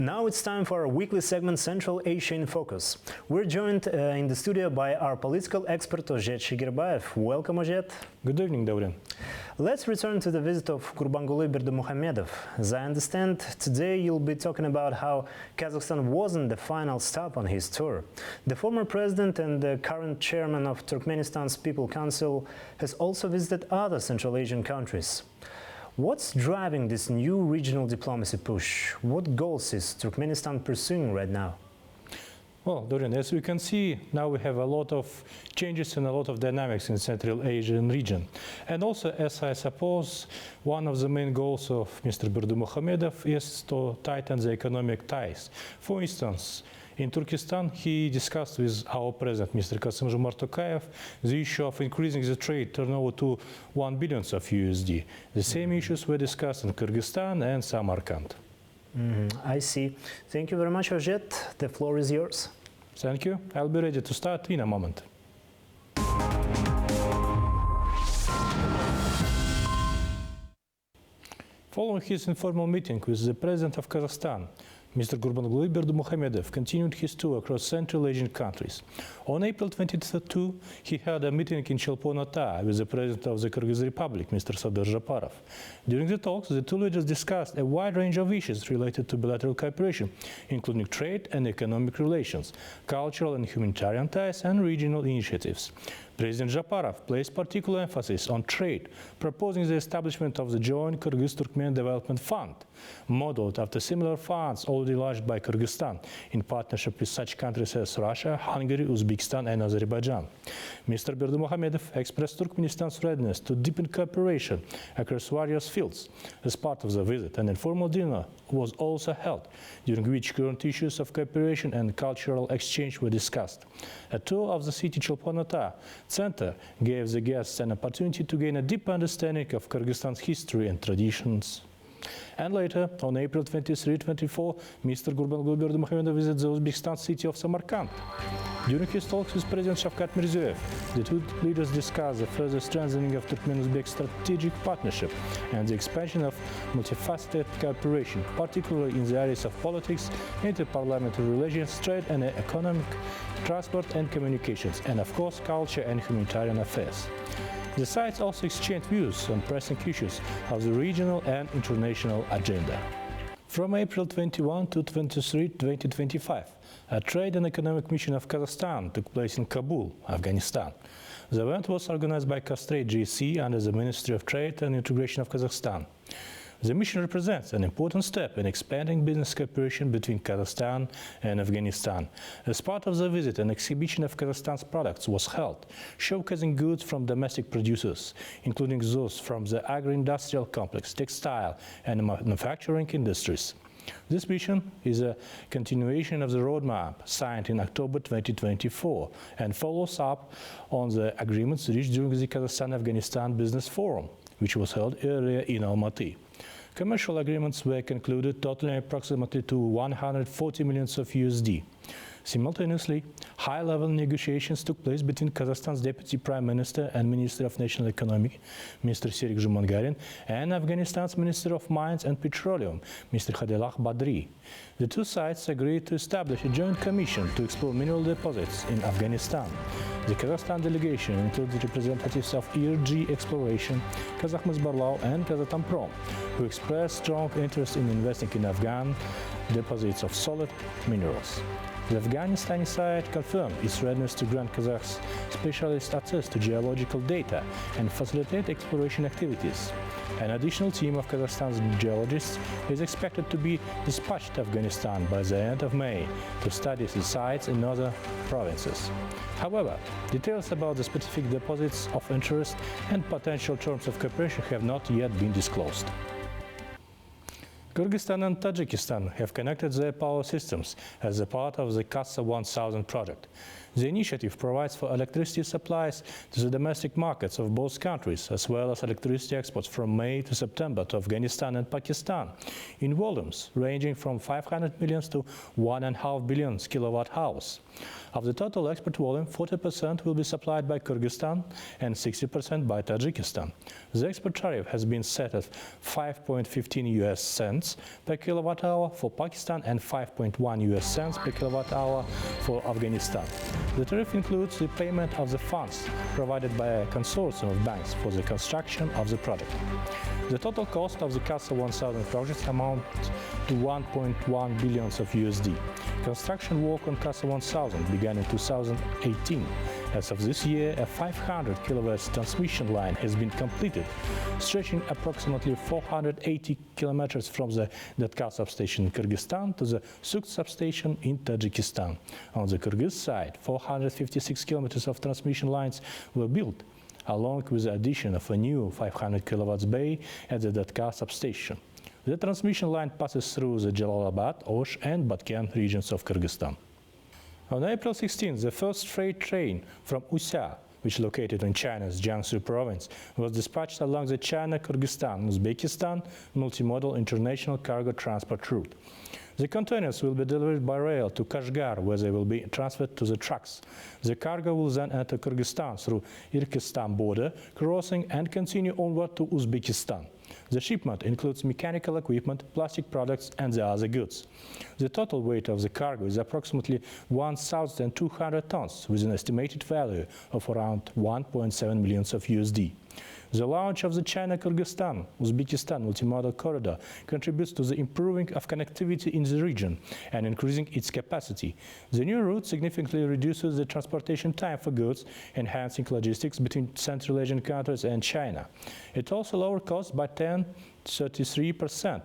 Now it's time for our weekly segment Central Asia in Focus. We're joined in the studio by our political expert Ozhet Shigirbayev. Welcome, Ozhet. Good evening, Dauren. Let's return to the visit of Gurbanguly Berdimuhamedov. As I understand, today you'll be talking about how Kazakhstan wasn't the final stop on his tour. The former president and the current chairman of Turkmenistan's People Council has also visited other Central Asian countries. What's driving this new regional diplomacy push? What goals is Turkmenistan pursuing right now? Well, Dorian, as we can see, now we have a lot of changes and a lot of dynamics in Central Asian region. And also, as I suppose, one of the main goals of Mr. Berdimuhamedov is to tighten the economic ties. For instance, in Turkestan, he discussed with our president, Mr. Kassym-Jomart Tokayev, the issue of increasing the trade turnover to 1 billion of USD. The same issues were discussed in Kyrgyzstan and Samarkand. I see. Thank you very much, Ozhet. The floor is yours. Thank you. I'll be ready to start in a moment. Following his informal meeting with the president of Kazakhstan, Mr. Gurbanguly Berdimuhamedov continued his tour across Central Asian countries. On April 22, he held a meeting in Chelpon-Ata with the President of the Kyrgyz Republic, Mr. Sadyr Japarov. During the talks, the two leaders discussed a wide range of issues related to bilateral cooperation, including trade and economic relations, cultural and humanitarian ties, and regional initiatives. President Japarov placed particular emphasis on trade, proposing the establishment of the Joint Kyrgyz-Turkmen Development Fund, modeled after similar funds already launched by Kyrgyzstan in partnership with such countries as Russia, Hungary, Uzbekistan, and Azerbaijan. Mr. Berdimuhamedov expressed Turkmenistan's readiness to deepen cooperation across various fields. As part of the visit, an informal dinner was also held, during which current issues of cooperation and cultural exchange were discussed. A tour of the city Chelpon-Ata Center gave the guests an opportunity to gain a deep understanding of Kyrgyzstan's history and traditions. And later, on April 23-24, Mr. Gurbanguly Berdimuhamedov visited the Uzbekistan city of Samarkand. During his talks with President Shavkat Mirziyoyev, the two leaders discussed the further strengthening of Turkmen-Uzbek strategic partnership and the expansion of multifaceted cooperation, particularly in the areas of politics, inter-parliamentary relations, trade and economic, transport and communications, and of course, culture and humanitarian affairs. The sides also exchanged views on pressing issues of the regional and international agenda. From April 21 to 23, 2025, a trade and economic mission of Kazakhstan took place in Kabul, Afghanistan. The event was organized by Castrate GSC under the Ministry of Trade and Integration of Kazakhstan. The mission represents an important step in expanding business cooperation between Kazakhstan and Afghanistan. As part of the visit, an exhibition of Kazakhstan's products was held, showcasing goods from domestic producers, including those from the agro-industrial complex, textile and manufacturing industries. This mission is a continuation of the roadmap signed in October 2024 and follows up on the agreements reached during the Kazakhstan-Afghanistan Business Forum, which was held earlier in Almaty. Commercial agreements were concluded totaling approximately to 140 million of USD. Simultaneously, high-level negotiations took place between Kazakhstan's Deputy Prime Minister and Minister of National Economy, Mr. Serik Jumangarin, and Afghanistan's Minister of Mines and Petroleum, Mr. Khadilakh Badri. The two sides agreed to establish a joint commission to explore mineral deposits in Afghanistan. The Kazakhstan delegation included representatives of ERG Exploration, Kazakhmysbarlao, and Kazatomprom, who expressed strong interest in investing in Afghan deposits of solid minerals. The Afghanistani side confirmed its readiness to grant Kazakhs specialist access to geological data and facilitate exploration activities. An additional team of Kazakhstan's geologists is expected to be dispatched to Afghanistan by the end of May to study the sites in other provinces. However, details about the specific deposits of interest and potential terms of cooperation have not yet been disclosed. Kyrgyzstan and Tajikistan have connected their power systems as a part of the Kassa 1000 project. The initiative provides for electricity supplies to the domestic markets of both countries, as well as electricity exports from May to September to Afghanistan and Pakistan, in volumes ranging from 500 million to 1.5 billion kilowatt-hours. Of the total export volume, 40% will be supplied by Kyrgyzstan and 60% by Tajikistan. The export tariff has been set at 5.15 US cents per kilowatt-hour for Pakistan and 5.1 US cents per kilowatt-hour for Afghanistan. The tariff includes the payment of the funds provided by a consortium of banks for the construction of the project. The total cost of the Kazakh 1000 project amounts to 1.1 billion of USD. Construction work on Kazakh 1000 began in 2018. As of this year, a 500 kV transmission line has been completed, stretching approximately 480 kilometers from the Datka substation in Kyrgyzstan to the Sukt substation in Tajikistan. On the Kyrgyz side, 456 kilometers of transmission lines were built, along with the addition of a new 500 kilowatts bay at the Datka substation. The transmission line passes through the Jalalabad, Osh and Batken regions of Kyrgyzstan. On April 16, the first freight train from Usia, which is located in China's Jiangsu province, was dispatched along the China-Kyrgyzstan-Uzbekistan multimodal international cargo transport route. The containers will be delivered by rail to Kashgar, where they will be transferred to the trucks. The cargo will then enter Kyrgyzstan through Irkistan border, crossing and continue onward to Uzbekistan. The shipment includes mechanical equipment, plastic products and the other goods. The total weight of the cargo is approximately 1,200 tons, with an estimated value of around 1.7 million of USD. The launch of the China-Kyrgyzstan-Uzbekistan multimodal corridor contributes to the improving of connectivity in the region and increasing its capacity. The new route significantly reduces the transportation time for goods, enhancing logistics between Central Asian countries and China. It also lowers costs by 33%,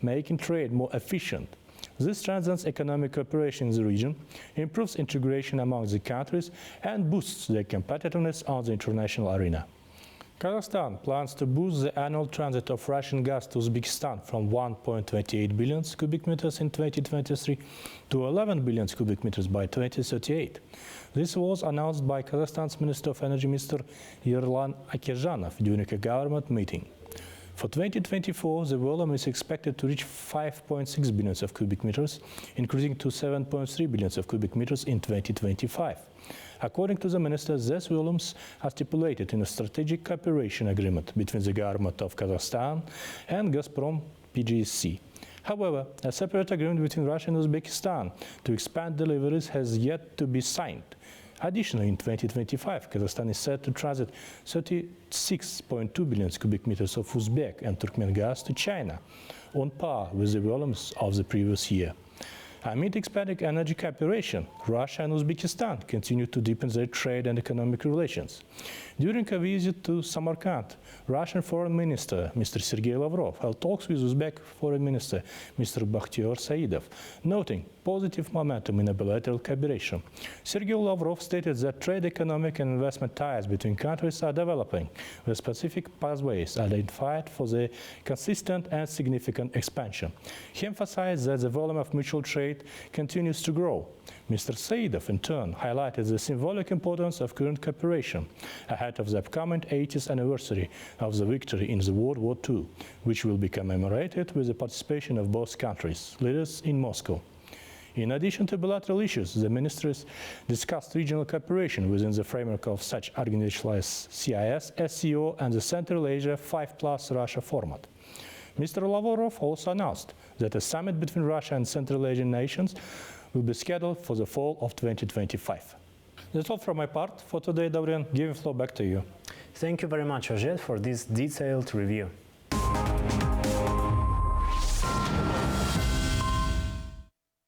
making trade more efficient. This strengthens economic cooperation in the region, improves integration among the countries, and boosts their competitiveness on the international arena. Kazakhstan plans to boost the annual transit of Russian gas to Uzbekistan from 1.28 billion cubic meters in 2023 to 11 billion cubic meters by 2038. This was announced by Kazakhstan's Minister of Energy, Mr. Yerlan Akizhanov, during a government meeting. For 2024, the volume is expected to reach 5.6 billion of cubic meters, increasing to 7.3 billion of cubic meters in 2025. According to the minister, these volumes are stipulated in a strategic cooperation agreement between the government of Kazakhstan and Gazprom PGSC. However, a separate agreement between Russia and Uzbekistan to expand deliveries has yet to be signed. Additionally, in 2025, Kazakhstan is set to transit 36.2 billion cubic meters of Uzbek and Turkmen gas to China, on par with the volumes of the previous year. Amid expanding energy cooperation, Russia and Uzbekistan continue to deepen their trade and economic relations. During a visit to Samarkand, Russian Foreign Minister Mr. Sergei Lavrov held talks with Uzbek Foreign Minister Mr. Bakhtiyor Saidov, noting positive momentum in bilateral cooperation. Sergei Lavrov stated that trade, economic and investment ties between countries are developing, with specific pathways identified for their consistent and significant expansion. He emphasized that the volume of mutual trade continues to grow. Mr. Saidov, in turn, highlighted the symbolic importance of current cooperation ahead of the upcoming 80th anniversary of the victory in the World War II, which will be commemorated with the participation of both countries' leaders in Moscow. In addition to bilateral issues, the ministers discussed regional cooperation within the framework of such organizations as CIS, SCO, and the Central Asia 5+ Russia format. Mr. Lavrov also announced that a summit between Russia and Central Asian nations will be scheduled for the fall of 2025. That's all from my part for today, Dorian. Giving the floor back to you. Thank you very much, Ozhet, for this detailed review.